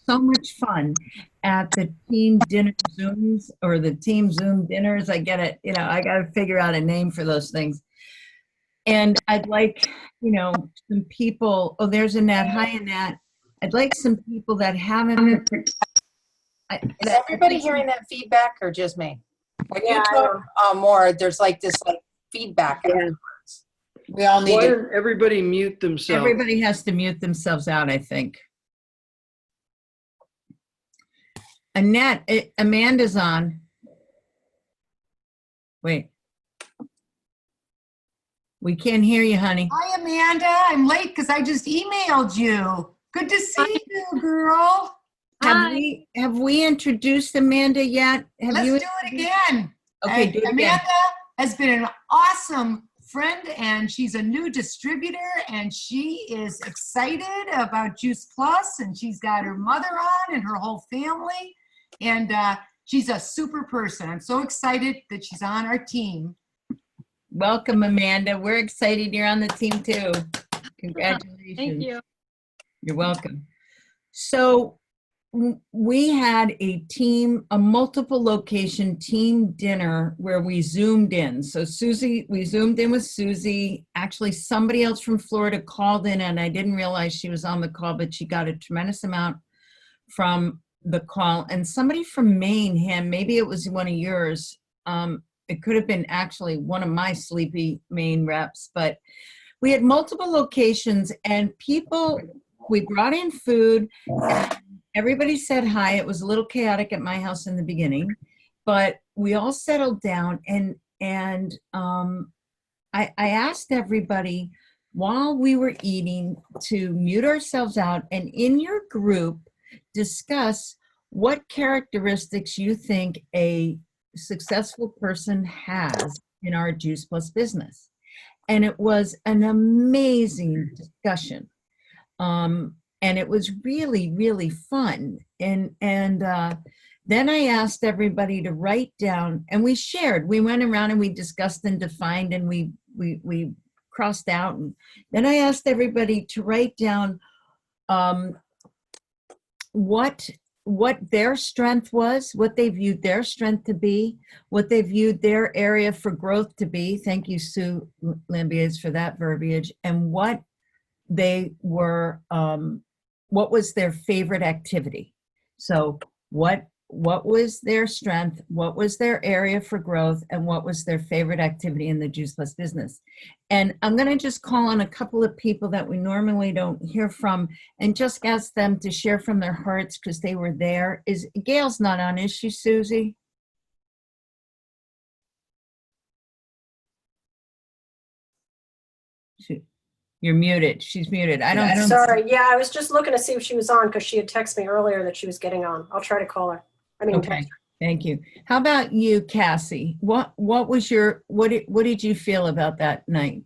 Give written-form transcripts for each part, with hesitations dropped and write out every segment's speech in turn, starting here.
so much fun at the team dinner Zooms or the team Zoom dinners. I get it. I got to figure out a name for those things. And I'd like, some people. Oh, there's Annette. Hi, Annette. I'd like some people that haven't. Is everybody hearing that feedback or just me? When you Yeah, talk more, there's like this feedback afterwards. We all need Why to. don't everybody mute themselves? Everybody has to mute themselves out, I think. Annette, Amanda's on. Wait. We can't hear you, honey. Hi, Amanda. I'm late because I just emailed you. Good to see you, girl. Have we introduced Amanda yet? Let's do it again. Okay, do it Amanda again. has been an awesome friend, and she's a new distributor, and she is excited about Juice Plus, and she's got her mother on and her whole family, and she's a super person. I'm so excited that she's on our team. Welcome, Amanda. We're excited you're on the team too. Congratulations. Thank you. You're welcome. So we had a multiple location team dinner where we Zoomed in. So we Zoomed in with Susie. Actually, somebody else from Florida called in and I didn't realize she was on the call, but she got a tremendous amount from the call. And somebody from Maine, maybe it was one of yours. It could have been actually one of my sleepy Maine reps, but we had multiple locations and we brought in food. Everybody said hi. It was a little chaotic at my house in the beginning, but we all settled down and I asked everybody while we were eating to mute ourselves out and in your group discuss what characteristics you think a successful person has in our Juice Plus business. And it was an amazing discussion. And it was really, really fun. And then I asked everybody to write down, and we shared. We went around and we discussed and defined, and we crossed out. And then I asked everybody to write down what their strength was, what they viewed their strength to be, what they viewed their area for growth to be. Thank you, Sue Lambiers, for that verbiage. And what they were, what was their favorite activity. So what was their strength, what was their area for growth, and what was their favorite activity in the Juice Plus business. And I'm going to just call on a couple of people that we normally don't hear from and just ask them to share from their hearts because they were there. Gail's not on, is she, Susie? You're muted. She's muted. I don't. Sorry. Yeah, I was just looking to see if she was on because she had texted me earlier that she was getting on. I'll try to call her. Okay. Thank you. How about you, Cassie? What did you feel about that night?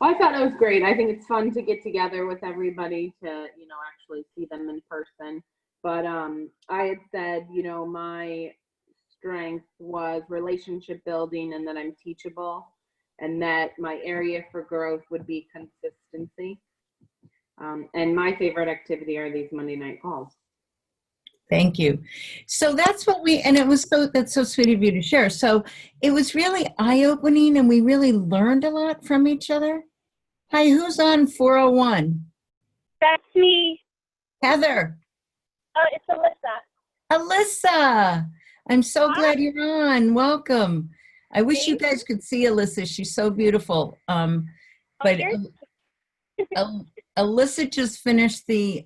Well, I thought it was great. I think it's fun to get together with everybody to, actually see them in person. But I had said, my strength was relationship building and that I'm teachable and that my area for growth would be consistency. And my favorite activity are these Monday night calls. Thank you. So that's what that's so sweet of you to share. So it was really eye-opening and we really learned a lot from each other. Hi, who's on 401? That's me. Heather. Oh, it's Alyssa. Alyssa. I'm so glad you're on. Welcome. I wish you guys could see Alyssa. She's so beautiful. But Alyssa just finished the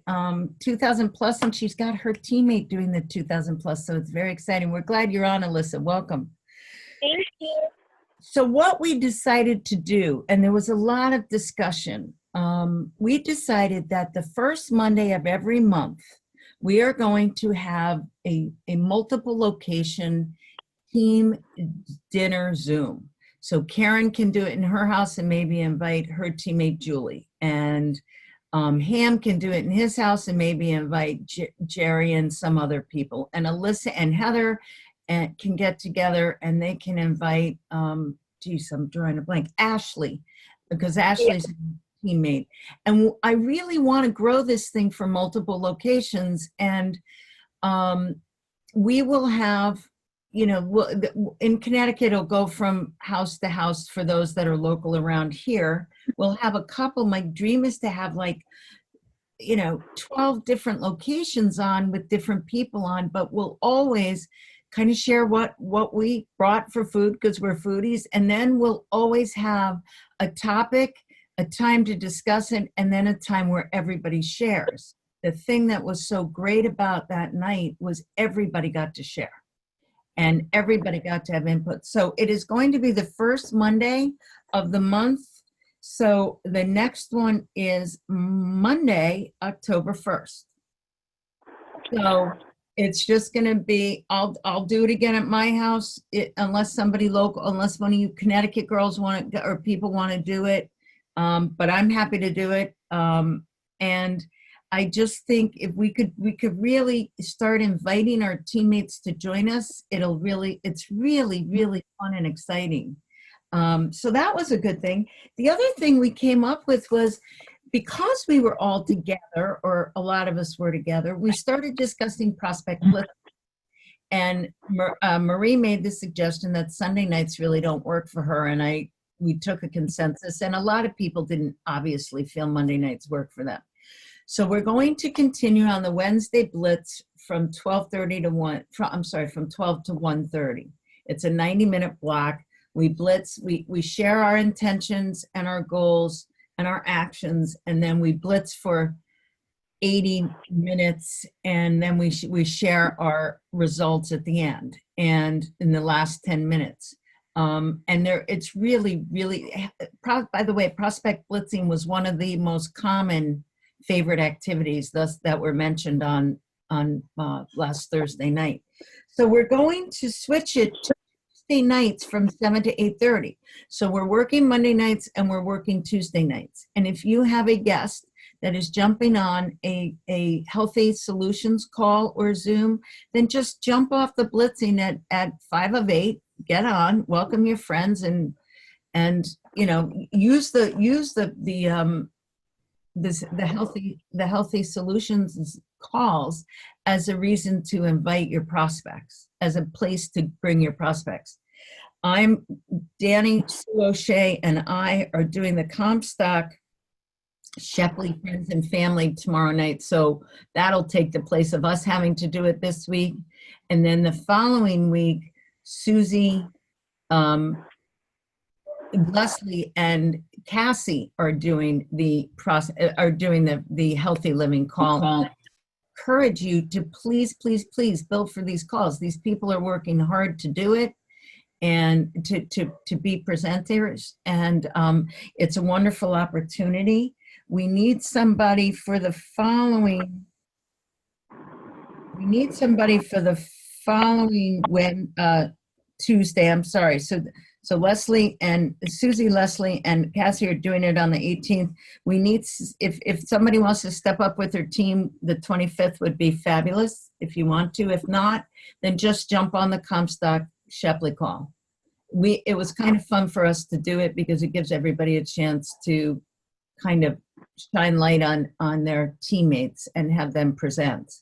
2000 plus and she's got her teammate doing the 2000 plus. So it's very exciting. We're glad you're on, Alyssa. Welcome. Thank you. So what we decided to do, and there was a lot of discussion, we decided that the first Monday of every month, we are going to have a multiple location team dinner Zoom. So Karen can do it in her house and maybe invite her teammate Julie. And Ham can do it in his house and maybe invite Jerry and some other people. And Alyssa and Heather can get together and they can invite, geez, I'm drawing a blank, Ashley, because Ashley's teammate. And I really want to grow this thing for multiple locations. And we will have, in Connecticut, it'll go from house to house for those that are local around here. We'll have a couple. My dream is to have 12 different locations on with different people on, but we'll always kind of share what we brought for food because we're foodies. And then we'll always have a topic, a time to discuss it, and then a time where everybody shares. The thing that was so great about that night was everybody got to share and everybody got to have input. So it is going to be the first Monday of the month. So the next one is Monday, October 1st. So it's just going to be, I'll do it again at my house unless somebody local, unless one of you Connecticut girls want to, or people want to do it. But I'm happy to do it. And I just think if we could really start inviting our teammates to join us, it's really, really fun and exciting. So that was a good thing. The other thing we came up with was, because we were all together, or a lot of us were together, we started discussing prospect blitz. And Marie made the suggestion that Sunday nights really don't work for her, and we took a consensus, and a lot of people didn't obviously feel Monday nights work for them. So we're going to continue on the Wednesday blitz from 12:30 to from 12 to 1:30. It's a 90-minute block. We blitz, we share our intentions and our goals and our actions, and then we blitz for 80 minutes, and then we share our results at the end and in the last 10 minutes. And it's really, really, by the way, prospect blitzing was one of the most common favorite activities that were mentioned on last Thursday night. So we're going to switch it to Tuesday nights from 7 to 8:30. So we're working Monday nights and we're working Tuesday nights. And if you have a guest that is jumping on a healthy solutions call or Zoom, then just jump off the blitzing at 5 of 8, get on, welcome your friends, and use the healthy solutions calls as a reason to invite your prospects, as a place to bring your prospects. Danny, Sue O'Shea, and I are doing the Comstock Shepley Friends and Family tomorrow night. So that'll take the place of us having to do it this week. And then the following week, Susie, Leslie, and Cassie are doing the healthy living call. I encourage you to please build for these calls. These people are working hard to do it and to be presenters, and it's a wonderful opportunity. We need somebody for the following. Tuesday. I'm sorry. So Leslie and Susie, Leslie, and Cassie are doing it on the 18th. We need, if somebody wants to step up with their team, the 25th would be fabulous if you want to. If not, then just jump on the Comstock Shepley call. It was kind of fun for us to do it because it gives everybody a chance to kind of shine light on their teammates and have them present.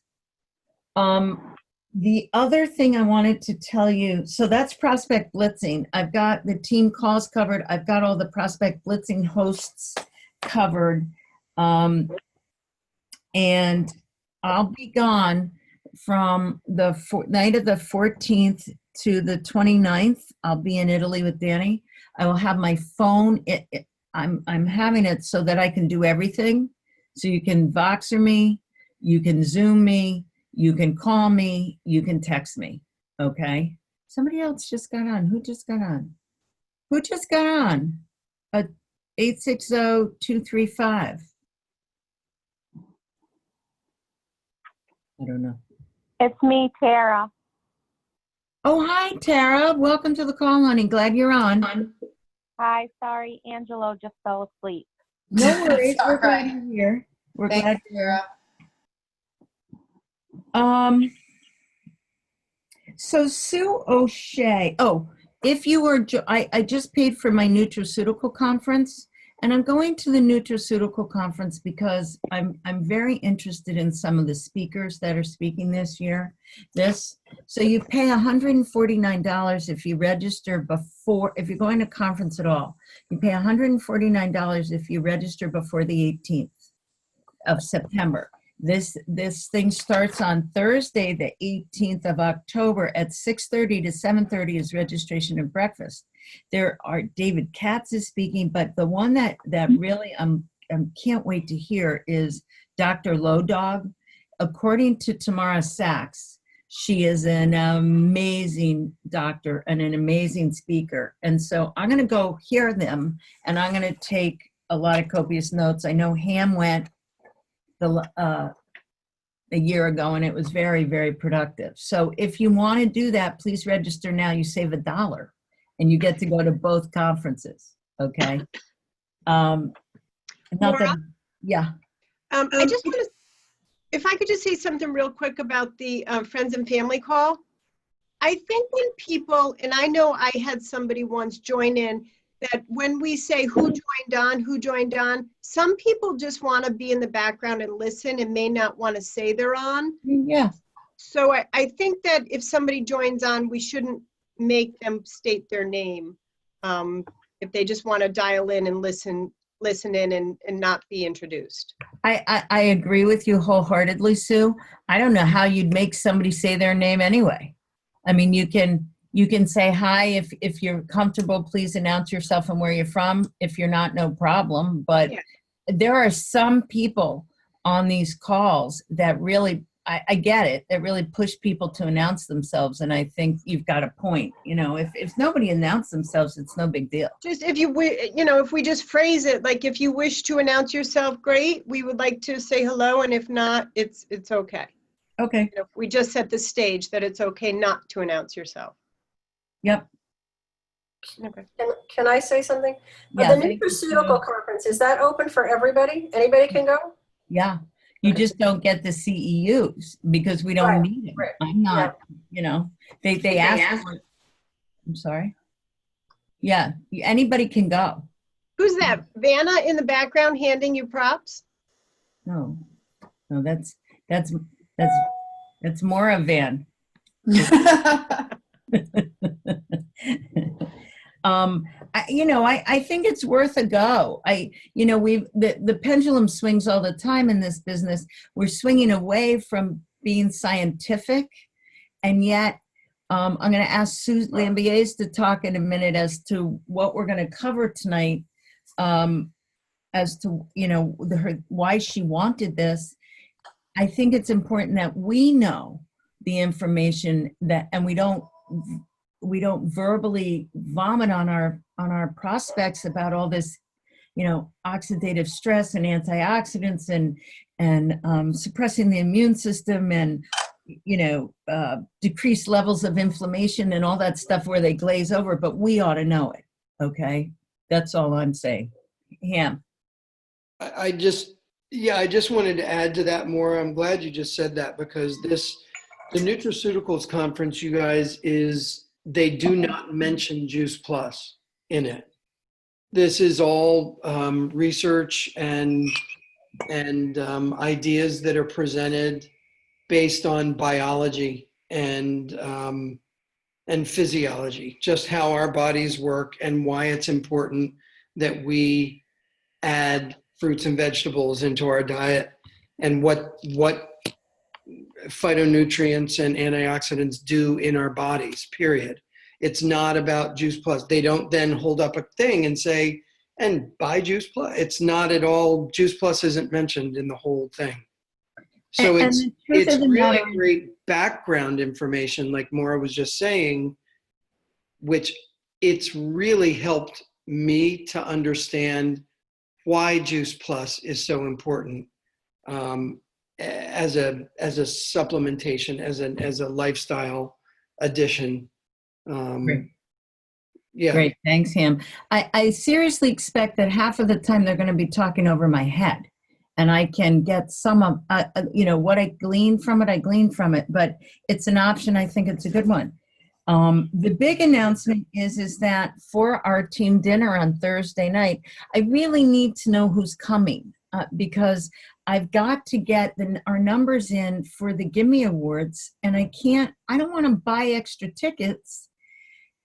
The other thing I wanted to tell you, so that's prospect blitzing. I've got the team calls covered. I've got all the prospect blitzing hosts covered. And I'll be gone from the night of the 14th to the 29th. I'll be in Italy with Danny. I will have my phone. I'm having it so that I can do everything. So you can Voxer me, you can Zoom me, you can call me, you can text me, okay? Somebody else just got on. Who just got on? 860-235. I don't know. It's me, Tara. Oh, hi, Tara. Welcome to the call, honey. Glad you're on. Hi, sorry, Angelo just fell asleep. No worries. It's all We're glad right. you're here. We're Thanks, glad. Sarah. So Sue O'Shea, if you were, I just paid for my nutraceutical conference, And I'm going to the nutraceutical conference because I'm very interested in some of the speakers that are speaking this year. So you pay $149 if you register before, if you're going to conference at all. You pay $149 if you register before the 18th of September. This thing starts on Thursday, the 18th of October at 6:30 to 7:30 is registration and breakfast. There are David Katz is speaking, but the one that really can't wait to hear is Dr. Low Dog. According to Tamara Sachs, she is an amazing doctor and an amazing speaker. And so I'm going to go hear them, and I'm going to take a lot of copious notes. I know Ham went a year ago, and it was very, very productive. So if you want to do that, please register now. You save $1, and you get to go to both conferences. Okay. Not that, yeah. I just want to, if I could just say something real quick about the friends and family call. I think when people, and I know I had somebody once join in, that when we say who joined on, some people just want to be in the background and listen and may not want to say they're on. Yeah. So I think that if somebody joins on, we shouldn't make them state their name. If they just want to dial in and listen in and not be introduced. I agree with you wholeheartedly, Sue. I don't know how you'd make somebody say their name anyway. I mean, you can say hi if you're comfortable, please announce yourself and where you're from. If you're not, no problem. But Yeah. There are some people on these calls that really, I get it, that really push people to announce themselves. And I think you've got a point. You know, if nobody announced themselves, it's no big deal. Just if if we just phrase it, like if you wish to announce yourself, great. We would like to say hello. And if not, it's okay. Okay. We just set the stage that it's okay not to announce yourself. Yep. Okay. Can I say something? Yeah, The thank you, nutraceutical conference, is that open for everybody? Anybody can go? Yeah. You just don't get the CEUs because we don't Right, need them. right. I'm not, they ask for it. I'm sorry. Yeah, anybody can go. Who's that? Vanna in the background handing you props? No, that's Moira Van. I think it's worth a go. The pendulum swings all the time in this business. We're swinging away from being scientific, and yet I'm going to ask Sue Lambiers to talk in a minute as to what we're going to cover tonight, as to why she wanted this. I think it's important that we know the information and we don't verbally vomit on our prospects about all this, oxidative stress and antioxidants and suppressing the immune system and, decreased levels of inflammation and all that stuff where they glaze over, but we ought to know it. Okay. That's all I'm saying. Ham. I just wanted to add to that more. I'm glad you just said that because the nutraceuticals conference, you guys, they do not mention Juice Plus in it. This is all research and ideas that are presented based on biology and physiology, just how our bodies work and why it's important that we add fruits and vegetables into our diet and what phytonutrients and antioxidants do in our bodies, period. It's not about Juice Plus. They don't then hold up a thing and say, and buy Juice Plus. It's not at all. Juice Plus isn't mentioned in the whole thing. So it's really great background information, like Maura was just saying, which it's really helped me to understand why Juice Plus is so important as a supplementation, as a lifestyle addition. Yeah. Great. Thanks, Ham. I seriously expect that half of the time they're going to be talking over my head. And I can get some of, what I glean from it, but it's an option. I think it's a good one. The big announcement is that for our team dinner on Thursday night, I really need to know who's coming because I've got to get our numbers in for the Gimme Awards, and I don't want to buy extra tickets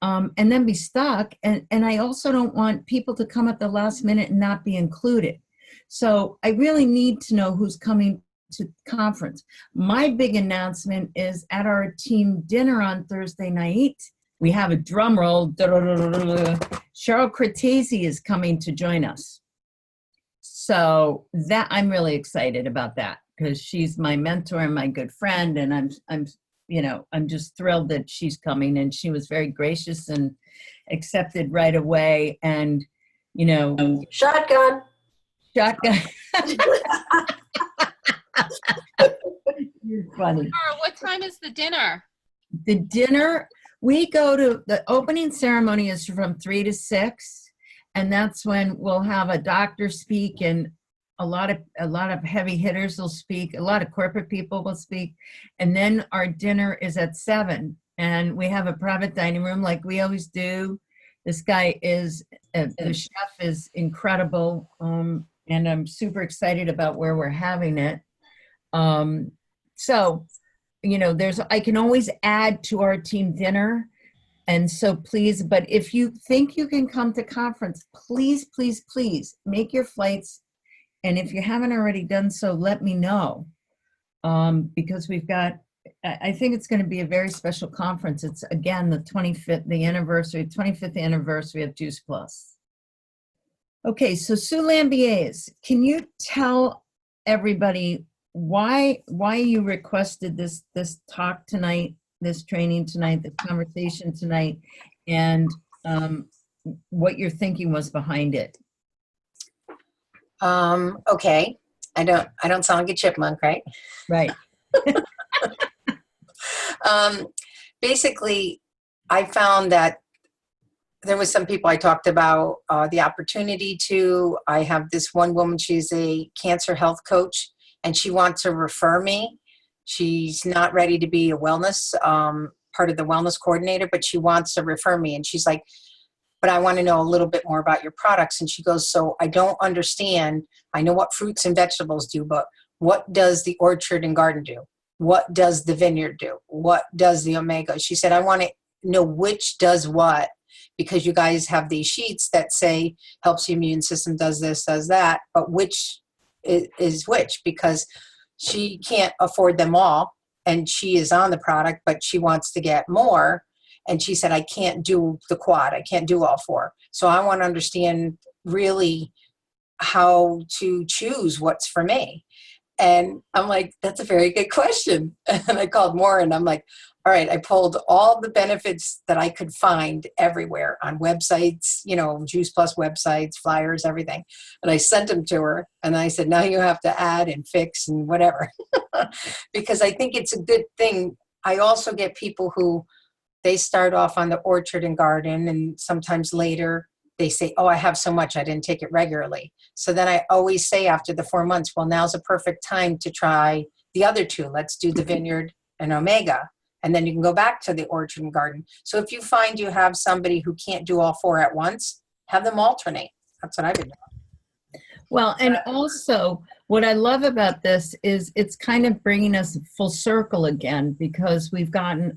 and then be stuck. And I also don't want people to come at the last minute and not be included. So I really need to know who's coming to conference. My big announcement is at our team dinner on Thursday night, we have a drum roll. Cheryl Cortese is coming to join us. So that I'm really excited about that because she's my mentor and my good friend, and I'm just thrilled that she's coming, and she was very gracious and accepted right away. And Shotgun. You're funny. Laura, what time is the dinner? The dinner, we go to, the opening ceremony is from 3 to 6, and that's when we'll have a doctor speak, and a lot of heavy hitters will speak, a lot of corporate people will speak, and then our dinner is at 7, and we have a private dining room like we always do. This guy is, the chef is incredible, and I'm super excited about where we're having it. So, I can always add to our team dinner. And so please, but if you think you can come to conference, please, please, please make your flights. And if you haven't already done so, let me know. Because I think it's going to be a very special conference. It's again, the 25th anniversary of Juice Plus. Okay, so Sue Lambiers, can you tell everybody why you requested this talk tonight, this training tonight, this conversation tonight, and what your thinking was behind it? Okay. I don't sound like a chipmunk, right? Right. Basically, I found that there was some people I talked about the opportunity to. I have this one woman, she's a cancer health coach, and she wants to refer me. She's not ready to be a wellness, part of the wellness coordinator, but she wants to refer me. And she's like, but I want to know a little bit more about your products. And she goes, so I don't understand. I know what fruits and vegetables do, but what does the orchard and garden do? What does the vineyard do? What does the omega? She said, I want to know which does what, because you guys have these sheets that say helps the immune system, does this, does that, but which is which? Because she can't afford them all, and she is on the product, but she wants to get more. And she said, I can't do the quad. I can't do all 4. So I want to understand really how to choose what's for me. And I'm like, that's a very good question. And I called Moira, and I'm like, all right, I pulled all the benefits that I could find everywhere on websites, Juice Plus websites, flyers, everything. And I sent them to her, and I said, now you have to add and fix and whatever. Because I think it's a good thing. I also get people who, they start off on the orchard and garden, and sometimes later they say, oh, I have so much, I didn't take it regularly. So then I always say after the 4 months, well, now's a perfect time to try the other 2. Let's do the vineyard and omega. And then you can go back to the orchard and garden. So if you find you have somebody who can't do all 4 at once, have them alternate. That's what I've been doing. Well, and also what I love about this is it's kind of bringing us full circle again, because we've gotten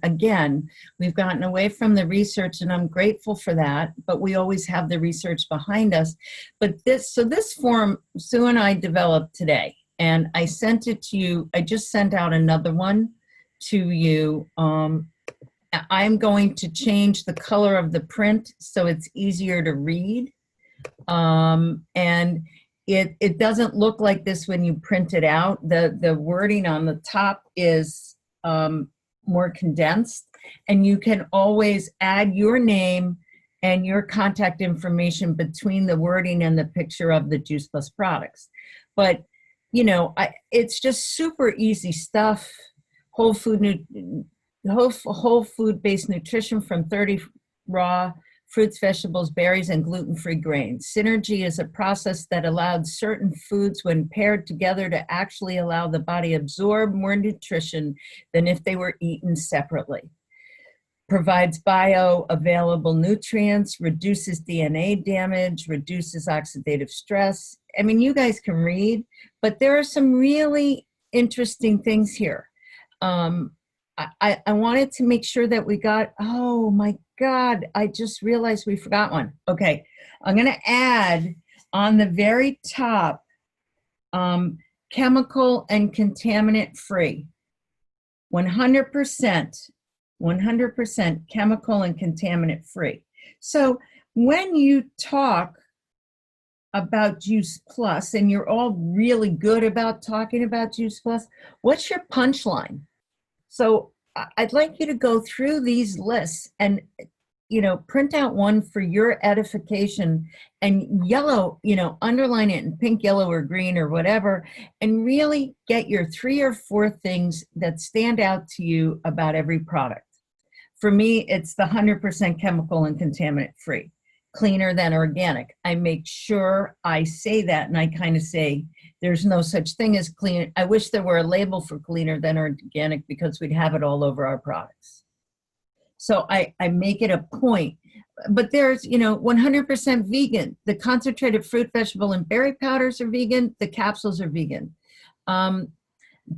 away from the research, and I'm grateful for that, but we always have the research behind us. But this form, Sue and I developed today, and I sent it to you. I just sent out another one to you. I'm going to change the color of the print so it's easier to read. And it doesn't look like this when you print it out. The wording on the top is more condensed, and you can always add your name and your contact information between the wording and the picture of the Juice Plus products. But, it's just super easy stuff. Whole food based nutrition from 30 raw fruits, vegetables, berries, and gluten-free grains. Synergy is a process that allowed certain foods, when paired together, to actually allow the body absorb more nutrition than if they were eaten separately. provides bioavailable nutrients, reduces DNA damage, reduces oxidative stress. I mean, you guys can read, but there are some really interesting things here. I wanted to make sure that we got, oh my God, I just realized we forgot one. Okay, I'm gonna add on the very top, chemical and contaminant free. 100%, 100% chemical and contaminant free. So when you talk about Juice Plus, and you're all really good about talking about Juice Plus, what's your punchline? So I'd like you to go through these lists and, you know, print out one for your edification and yellow, you know, underline it in pink, yellow, or green or whatever, and really get your 3 or 4 things that stand out to you about every product. For me, it's the 100% chemical and contaminant free, cleaner than organic. I make sure I say that, and I kind of say, there's no such thing as clean. I wish there were a label for cleaner than organic because we'd have it all over our products. So I make it a point, but there's, you know, 100% vegan. The concentrated fruit, vegetable, and berry powders are vegan. The capsules are vegan.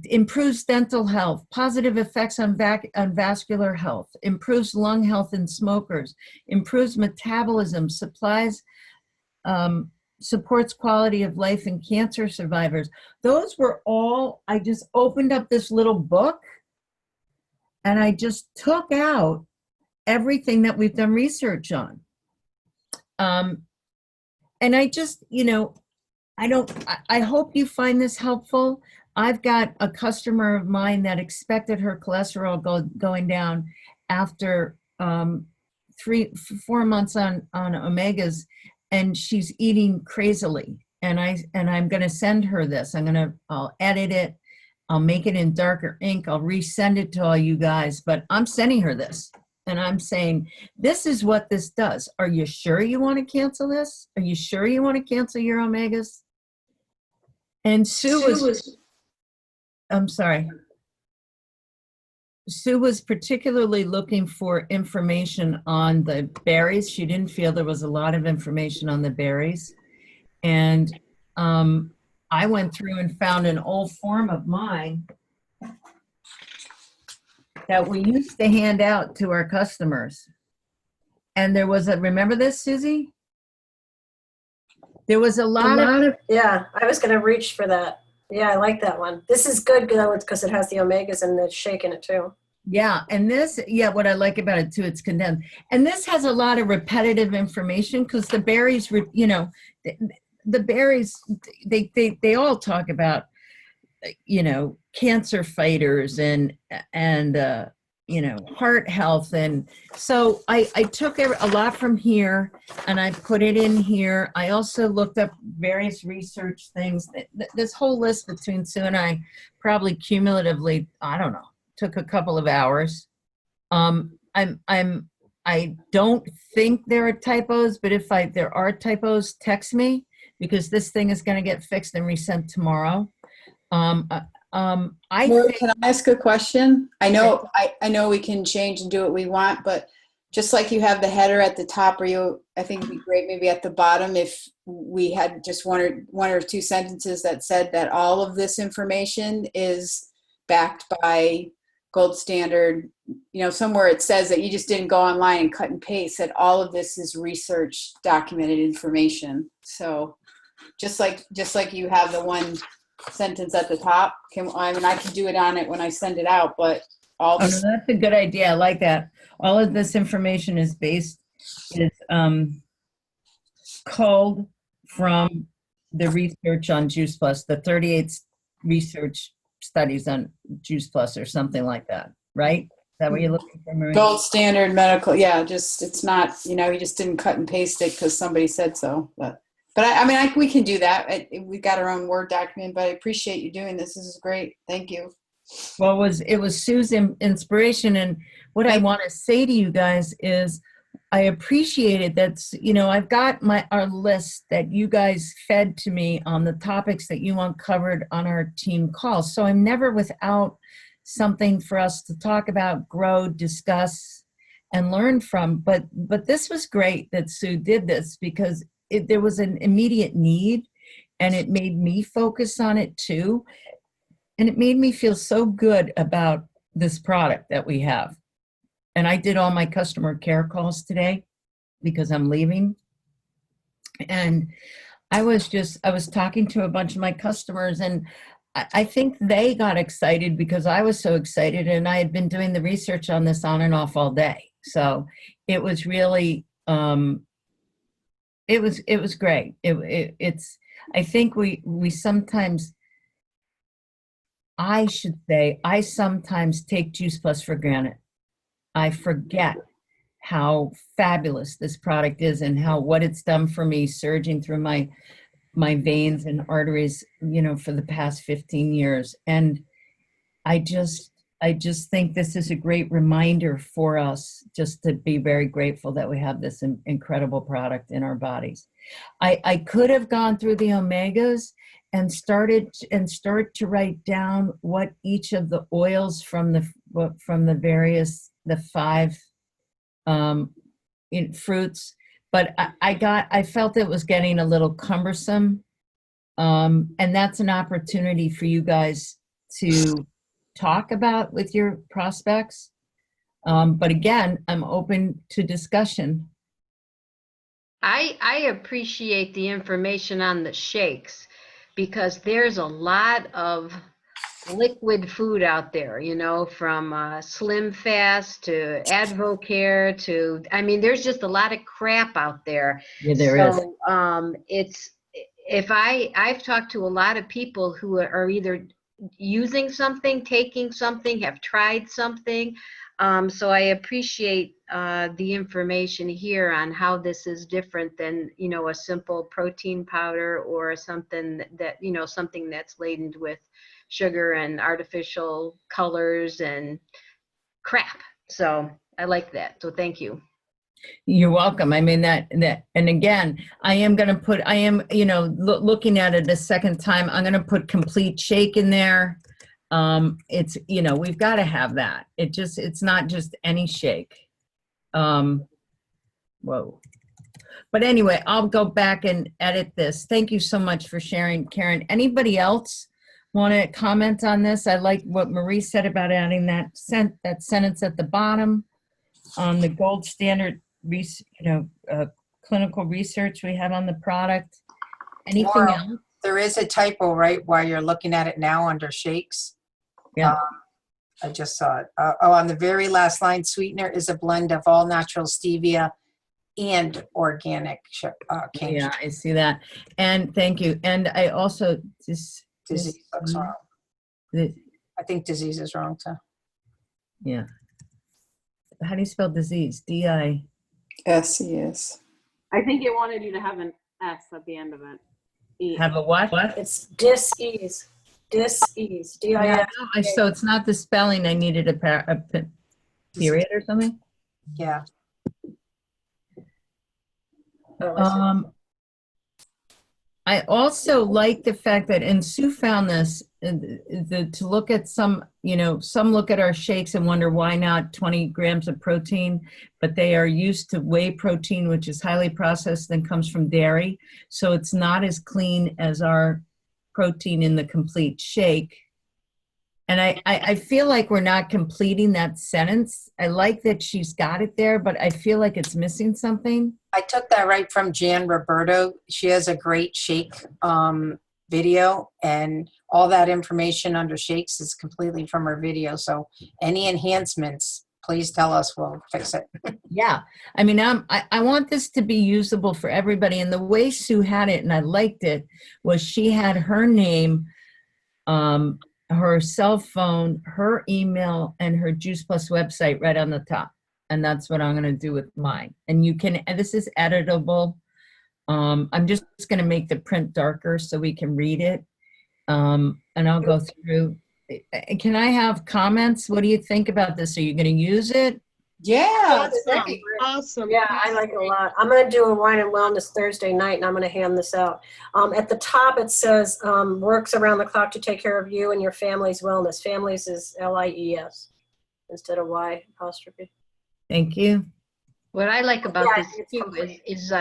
Improves dental health, positive effects on vascular health, improves lung health in smokers, improves metabolism, supports quality of life in cancer survivors. Those were all, I just opened up this little book and I just took out everything that we've done research on. And I just, you know, I hope you find this helpful. I've got a customer of mine that expected her cholesterol going down after 4 months on omegas, and she's eating crazily. And I'm going to send her this. I'll edit it. I'll make it in darker ink. I'll resend it to all you guys, but I'm sending her this. And I'm saying, this is what this does. Are you sure you want to cancel this? Are you sure you want to cancel your omegas? And Sue was particularly looking for information on the berries. She didn't feel there was a lot of information on the berries. And I went through and found an old form of mine that we used to hand out to our customers. And there was remember this, Susie? There was a lot of. Yeah, I was going to reach for that. Yeah, I like that one. This is good because it has the omegas and the shake in it too. Yeah, and this, what I like about it too, it's condensed. And this has a lot of repetitive information because the berries, you know, the berries, they all talk about, you know, cancer fighters and you know, heart health. And so I took a lot from here and I put it in here. I also looked up various research things. This whole list between Sue and I probably cumulatively, I don't know, took a couple of hours. I don't think there are typos, but if there are typos, text me because this thing is going to get fixed and resent tomorrow. Can I ask a question? I know we can change and do what we want, but just like you have the header at the top, I think it'd be great maybe at the bottom if we had just one or two sentences that said that all of this information is backed by gold standard, you know, somewhere it says that you just didn't go online and cut and paste, that all of this is research documented information. So just like you have the one sentence at the top, I can do it on it when I send it out, but all no, that's a good idea. I like that. All of this information is culled from the research on Juice Plus, the 38 research studies on Juice Plus or something like that, right? Is that what you're looking for, Marie? gold standard medical, yeah, just it's not, you know, you just didn't cut and paste it because somebody said so, but I mean, we can do that. We've got our own Word document, but I appreciate you doing this. This is great. Thank you. Well, it was Sue's inspiration. And what I want to say to you guys is I appreciated that, you know, I've got our list that you guys fed to me on the topics that you want covered on our team calls. So I'm never without something for us to talk about, grow, discuss. and learn from. But this was great that Sue did this because there was an immediate need, and it made me focus on it too. And it made me feel so good about this product that we have. And I did all my customer care calls today because I'm leaving. And I was talking to a bunch of my customers, and I think they got excited because I was so excited, and I had been doing the research on this on and off all day. So it was really, it was great. It's, I think we sometimes, I should say, I sometimes take Juice Plus for granted. I forget how fabulous this product is and what it's done for me, surging through my veins and arteries, for the past 15 years. And I just think this is a great reminder for us just to be very grateful that we have this incredible product in our bodies. I could have gone through the omegas and start to write down what each of the oils from the 5 fruits, but I felt it was getting a little cumbersome. And that's an opportunity for you guys to talk about with your prospects. But again, I'm open to discussion. I appreciate the information on the shakes because there's a lot of liquid food out there, from Slim Fast to Advocare to, there's just a lot of crap out there. Yeah, there is. I've talked to a lot of people who are either using something, taking something, have tried something. So I appreciate the information here on how this is different than, a simple protein powder or something something that's laden with sugar and artificial colors and crap. So I like that. So thank you. You're welcome. And again, looking at it a second time, I'm going to put complete shake in there. It's, we've got to have that. It's not just any shake. Whoa. But anyway, I'll go back and edit this. Thank you so much for sharing, Karen. Anybody else want to comment on this? I like what Marie said about adding that sentence at the bottom on the gold standard, clinical research we have on the product. Anything else? There is a typo, right, while you're looking at it now under shakes. Yeah. I just saw it. On the very last line, sweetener is a blend of all natural stevia and organic cane Yeah, sugar. I see that. And thank you. And I also Disease looks wrong. I think disease is wrong too. Yeah. How do you spell disease? D-I? SES. I think it wanted you to have an S at the end of it. E. Have a what? It's dis-ease. Dis-ease. D-I-S. Yeah, so it's not the spelling. I needed a period or something? Yeah. I also like the fact that, and Sue found this, to look at some look at our shakes and wonder why not 20 grams of protein, but they are used to whey protein, which is highly processed and comes from dairy. So it's not as clean as our protein in the complete shake. And I feel like we're not completing that sentence. I like that she's got it there, but I feel like it's missing something. I took that right from Jan Roberto. She has a great shake video, and all that information under shakes is completely from her video. So any enhancements, please tell us, we'll fix it. Yeah. I want this to be usable for everybody. And the way Sue had it, and I liked it, was she had her name, her cell phone, her email, and her Juice Plus website right on the top. And that's what I'm going to do with mine. And this is editable. I'm just going to make the print darker so we can read it. And I'll go through. Can I have comments? What do you think about this? Are you going to use it? Yeah, Awesome. it's great. Awesome. Yeah, I like it a lot. I'm going to do a wine and wellness Thursday night, and I'm going to hand this out. At the top, it says, works around the clock to take care of you and your family's wellness. Families is L-I-E-S instead of Y apostrophe. Thank you. What I like about Yeah, this it's too complete. is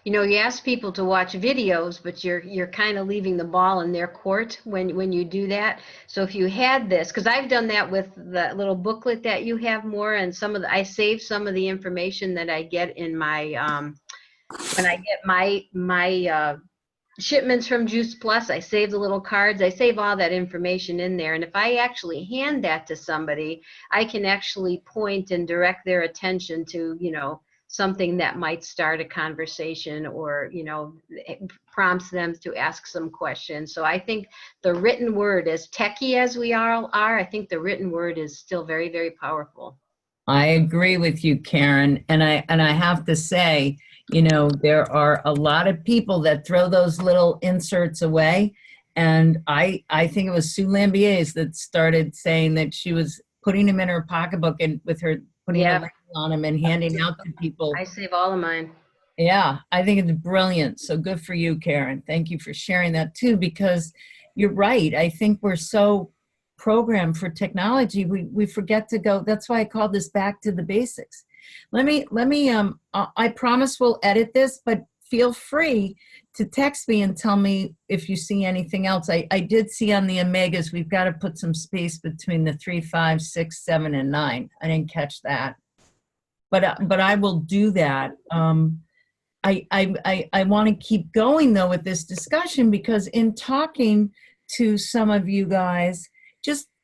you ask people to watch videos, but you're kind of leaving the ball in their court when you do that. So if you had this, because I've done that with the little booklet that you have, more, and I save some of the information that I get in my when I get my shipments from Juice Plus. I save the little cards. I save all that information in there. And if I actually hand that to somebody, I can actually point and direct their attention to, something that might start a conversation, or, it prompts them to ask some questions. So I think the written word, as techie as we all are, I think the written word is still very, very powerful. I agree with you, Karen. And I have to say, there are a lot of people that throw those little inserts away. And I think it was Sue Lambier's that started saying that she was putting them in her pocketbook and with her putting a label on them and handing out to people. I save all of mine. Yeah, I think it's brilliant. So good for you, Karen. Thank you for sharing that too, because you're right. I think we're so programmed for technology, we forget to go. That's why I call this back to the basics. Let me, I promise we'll edit this, but feel free to text me and tell me if you see anything else. I did see on the Omegas, we've got to put some space between the 3, 5, 6, 7, and 9. I didn't catch that, but I will do that. I want to keep going though with this discussion, because in talking to some of you guys,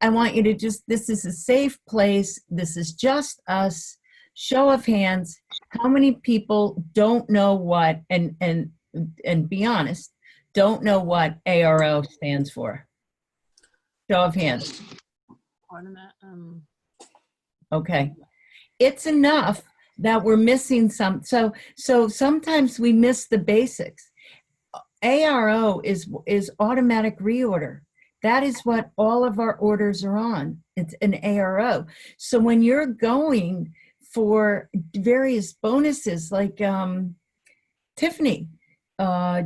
I want you to this is a safe place. This is just us. Show of hands. How many people don't know what, and be honest, don't know what ARO stands for? Show of hands. Okay. It's enough that we're missing some. So sometimes we miss the basics. ARO is automatic reorder. That is what all of our orders are on. It's an ARO. So when you're going for various bonuses, like Tiffany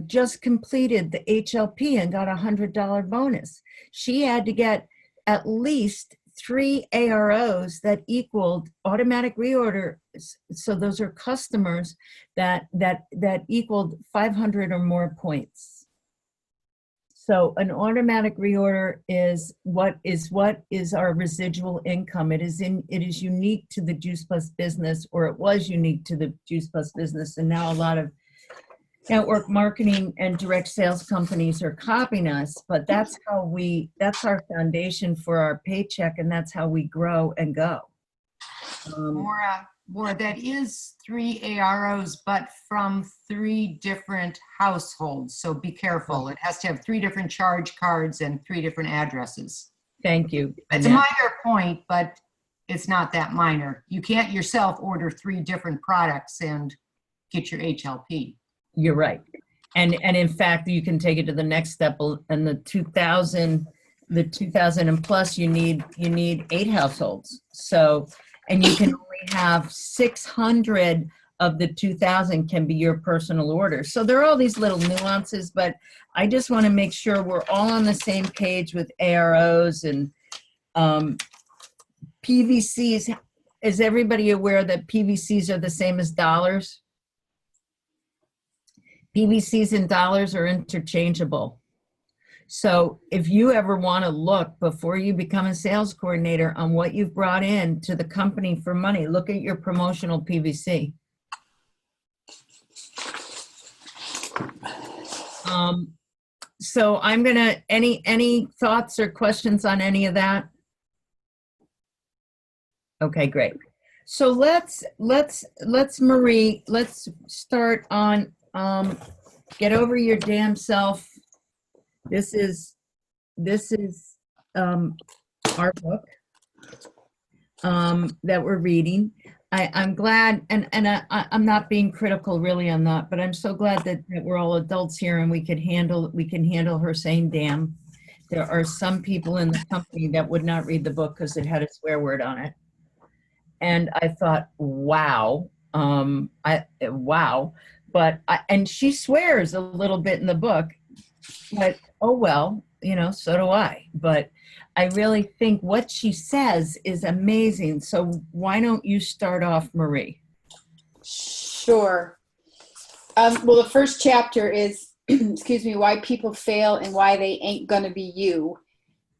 just completed the HLP and got a $100 bonus. She had to get at least 3 AROs that equaled automatic reorder. So those are customers that equaled 500 or more points. So an automatic reorder is what is our residual income. It is unique to the Juice Plus business, or it was unique to the Juice Plus business, and now a lot of network marketing and direct sales companies are copying us. But that's our foundation for our paycheck, and that's how we grow and go. Maura, that is 3 AROs, but from 3 different households. So be careful. It has to have 3 different charge cards and 3 different addresses. Thank you. It's a minor point, but it's not that minor. You can't yourself order 3 different products and get your HLP. You're right. And in fact, you can take it to the next step. And the 2000 and plus, you need 8 households. So, and you can only have 600 of the 2,000 can be your personal order. So there are all these little nuances, but I just want to make sure we're all on the same page with AROs and PVCs. Is everybody aware that PVCs are the same as dollars? PVCs and dollars are interchangeable. So if you ever want to look before you become a sales coordinator on what you've brought in to the company for money, look at your promotional PVC. So I'm gonna, any thoughts or questions on any of that? Okay, great. So let's Marie, let's start on get over your damn self. This is our book that we're reading. I'm glad, and I'm not being critical, really, I'm not, but I'm so glad that we're all adults here and we can handle her saying damn. There are some people in the company that would not read the book because it had a swear word on it. And I thought, wow, wow. But and she swears a little bit in the book, but oh well. so do I. But I really think what she says is amazing. So why don't you start off, Marie? Sure. Well, the first chapter is, excuse me, why people fail and why they ain't gonna be you.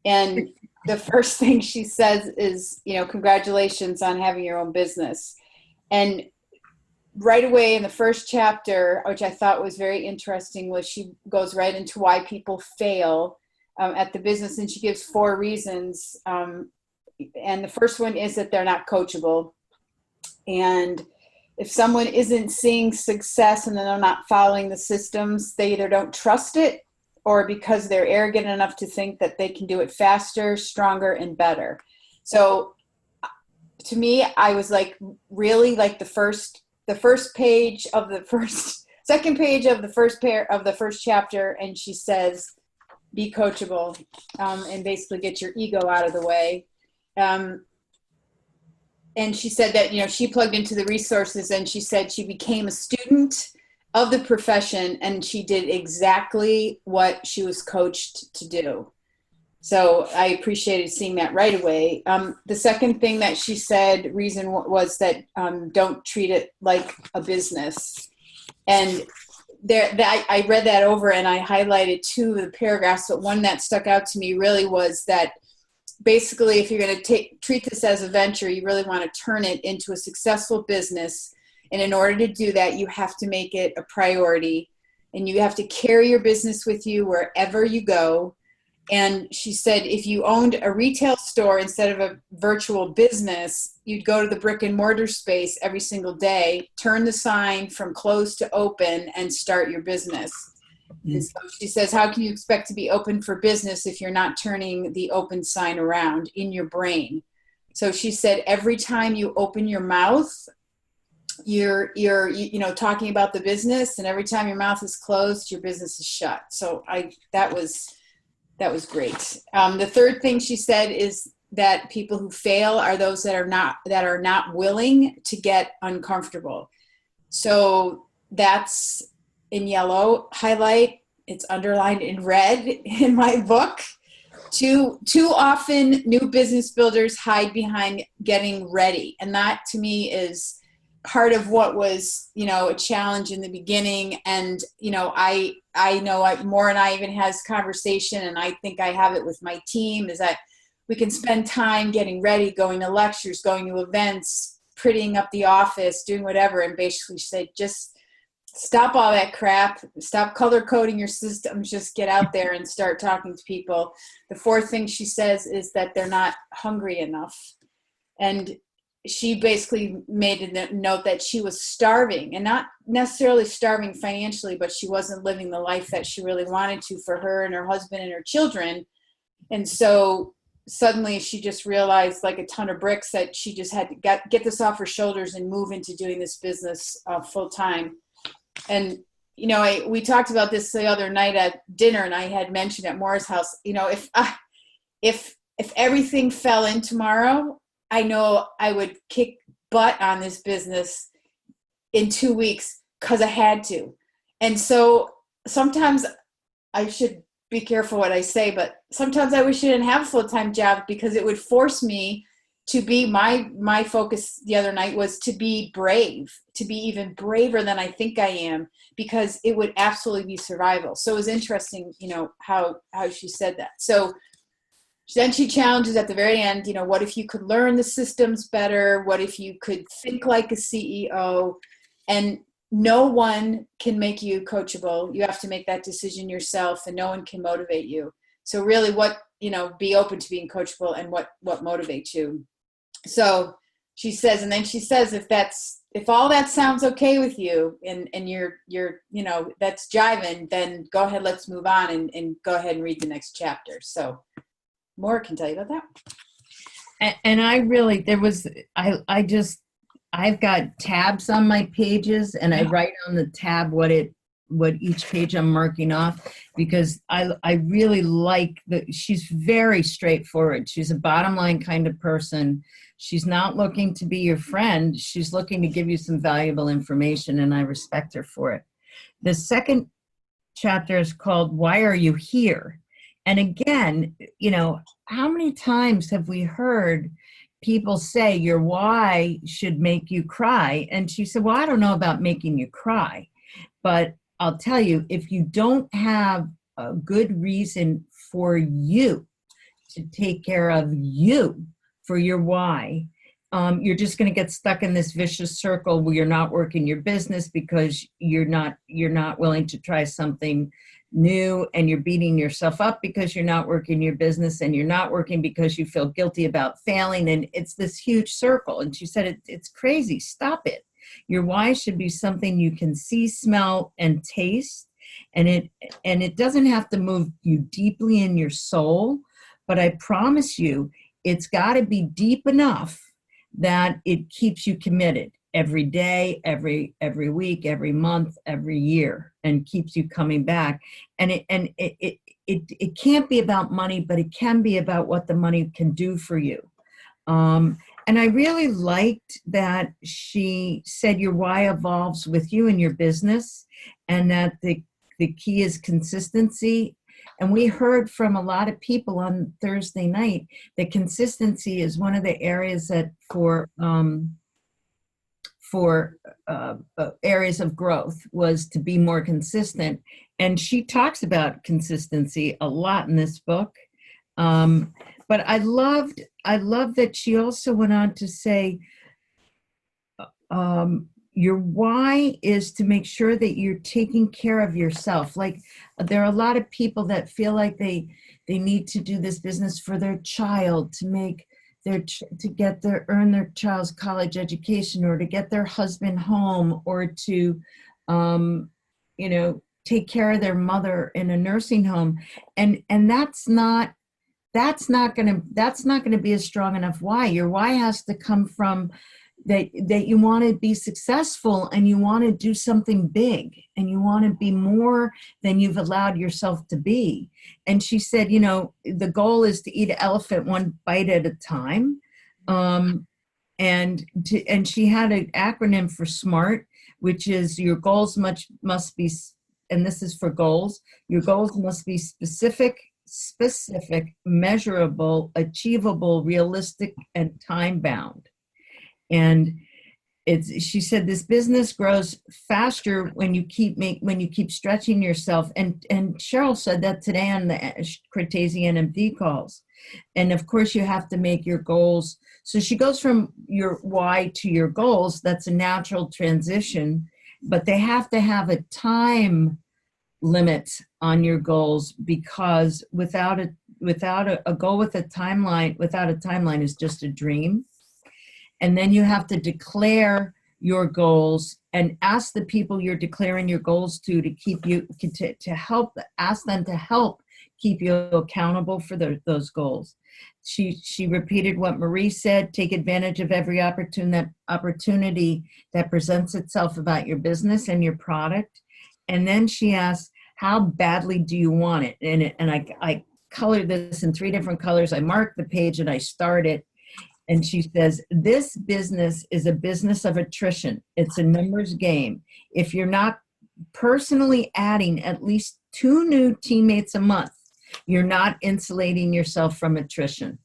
And the first thing she says is, congratulations on having your own business. And right away in the first chapter, which I thought was very interesting, was she goes right into why people fail at the business, and she gives 4 reasons. And the first one is that they're not coachable. And if someone isn't seeing success and then they're not following the systems, they either don't trust it, or because they're arrogant enough to think that they can do it faster, stronger, and better. So to me, I was like, really, like the first page of second page of the first chapter, and she says, be coachable, and basically get your ego out of the way. And she said that, she plugged into the resources, and she said she became a student of the profession, and she did exactly what she was coached to do. So I appreciated seeing that right away. The second thing that she said, reason was that don't treat it like a business. And I read that over and I highlighted 2 of the paragraphs, but one that stuck out to me really was that basically if you're going to treat this as a venture, you really want to turn it into a successful business. And in order to do that, you have to make it a priority, and you have to carry your business with you wherever you go. And she said, if you owned a retail store instead of a virtual business, you'd go to the brick and mortar space every single day, turn the sign from closed to open, and start your business. And so she says, how can you expect to be open for business if you're not turning the open sign around in your brain? So she said, every time you open your mouth, you're talking about the business, and every time your mouth is closed, your business is shut. So that was great. The third thing she said is that people who fail are those that are not willing to get uncomfortable. So that's in yellow highlight. It's underlined in red in my book. Too often new business builders hide behind getting ready. And that to me is part of what was, a challenge in the beginning. And, I know Maura and I even has conversation, and I think I have it with my team, is that we can spend time getting ready, going to lectures, going to events, prettying up the office, doing whatever, and basically say, just stop all that crap, stop color coding your systems, just get out there and start talking to people. The fourth thing she says is that they're not hungry enough. And she basically made a note that she was starving, and not necessarily starving financially, but she wasn't living the life that she really wanted to for her and her husband and her children. And so suddenly she just realized, like a ton of bricks, that she just had to get this off her shoulders and move into doing this business full time. And, we talked about this the other night at dinner, and I had mentioned at Maura's house, if everything fell in tomorrow, I know I would kick butt on this business in 2 weeks because I had to. And so sometimes I should be careful what I say, but sometimes I wish I didn't have a full-time job, because it would force me to be, my focus the other night was to be brave, to be even braver than I think I am, because it would absolutely be survival. So it was interesting, how she said that. So then she challenges at the very end, what if you could learn the systems better? What if you could think like a CEO? And no one can make you coachable. You have to make that decision yourself, and no one can motivate you. So really be open to being coachable, and what motivates you. So she says, and then she says, if all that sounds okay with you, and you're that's jiving, then go ahead, let's move on and go ahead and read the next chapter. So Maura can tell you about that. And I really, I've got tabs on my pages, and I write on the tab what each page I'm marking off, because I really like that she's very straightforward. She's a bottom line kind of person. She's not looking to be your friend. She's looking to give you some valuable information, and I respect her for it. The second chapter is called Why Are You Here? And again, how many times have we heard people say your why should make you cry? And she said, well, I don't know about making you cry, but I'll tell you, if you don't have a good reason for you to take care of you for your why, you're just going to get stuck in this vicious circle where you're not working your business because you're not willing to try something new, and you're beating yourself up because you're not working your business, and you're not working because you feel guilty about failing, and it's this huge circle. And she said, it's crazy. Stop it. Your why should be something you can see, smell, and taste, and it doesn't have to move you deeply in your soul, but I promise you, it's got to be deep enough that it keeps you committed every day, every week, every month, every year, and keeps you coming back. And it can't be about money, but it can be about what the money can do for you. And I really liked that she said your why evolves with you and your business, and that the key is consistency. And we heard from a lot of people on Thursday night that consistency is one of the areas that for areas of growth was to be more consistent. And she talks about consistency a lot in this book. But I love that she also went on to say, your why is to make sure that you're taking care of yourself. Like, there are a lot of people that feel like they need to do this business for their child, to make earn their child's college education, or to get their husband home, or to take care of their mother in a nursing home, and that's not going to be a strong enough why. Your why has to come from that you want to be successful, and you want to do something big, and you want to be more than you've allowed yourself to be. And she said, the goal is to eat an elephant one bite at a time. And she had an acronym for SMART, which is your goals must be, and this is for goals, your goals must be specific, measurable, achievable, realistic, and time bound. And she said this business grows faster when you keep stretching yourself. And Cheryl said that today on the Cortese NMD calls. And of course you have to make your goals. So she goes from your why to your goals. That's a natural transition, but they have to have a time limit on your goals, because without a goal with a timeline, without a timeline is just a dream. And then you have to declare your goals and ask the people you're declaring your goals to keep you, to help, ask them to help keep you accountable for those goals. She repeated what Marie said: take advantage of every opportunity that presents itself about your business and your product. And then she asked, how badly do you want it? And I colored this in 3 different colors. I marked the page and I started. And she says, this business is a business of attrition. It's a numbers game. If you're not personally adding at least 2 new teammates a month, you're not insulating yourself from attrition.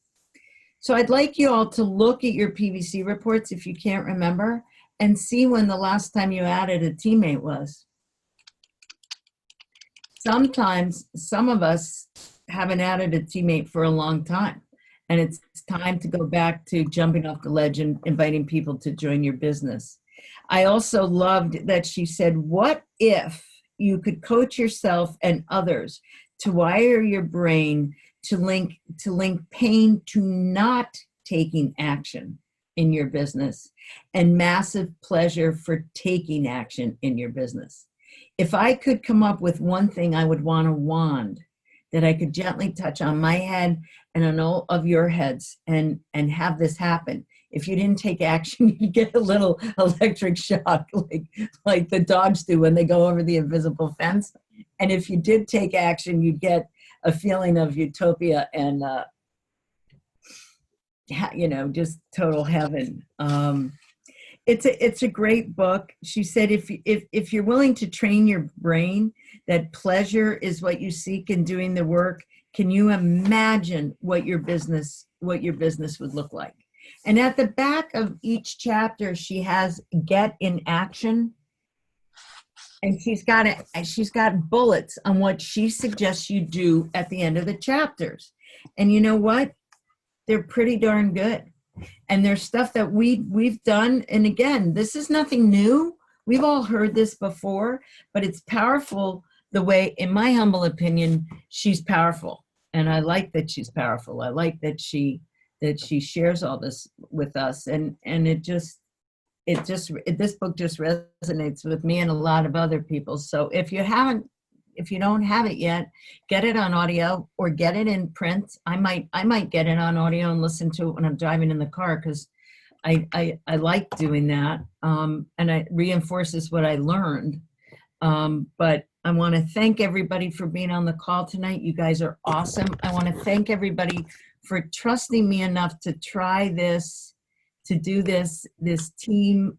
So I'd like you all to look at your PVC reports, if you can't remember, and see when the last time you added a teammate was. Sometimes some of us haven't added a teammate for a long time. And it's time to go back to jumping off the ledge and inviting people to join your business. I also loved that she said, what if you could coach yourself and others to wire your brain to link pain to not taking action in your business, and massive pleasure for taking action in your business? If I could come up with one thing, I would want a wand that I could gently touch on my head and on all of your heads and have this happen. If you didn't take action, you get a little electric shock like the dogs do when they go over the invisible fence. And if you did take action, you'd get a feeling of utopia and, just total heaven. It's a great book. She said, if you're willing to train your brain that pleasure is what you seek in doing the work, can you imagine what your business would look like? And at the back of each chapter, she has get in action. And she's got bullets on what she suggests you do at the end of the chapters. And you know what? They're pretty darn good. And there's stuff that we've done. And again, this is nothing new. We've all heard this before, but it's powerful the way, in my humble opinion, she's powerful. And I like that she's powerful. I like that she shares all this with us. And this book just resonates with me and a lot of other people. So if you don't have it yet, get it on audio or get it in print. I might get it on audio and listen to it when I'm driving in the car, because I like doing that. And it reinforces what I learned. But I want to thank everybody for being on the call tonight. You guys are awesome. I want to thank everybody for trusting me enough to try this, to do this team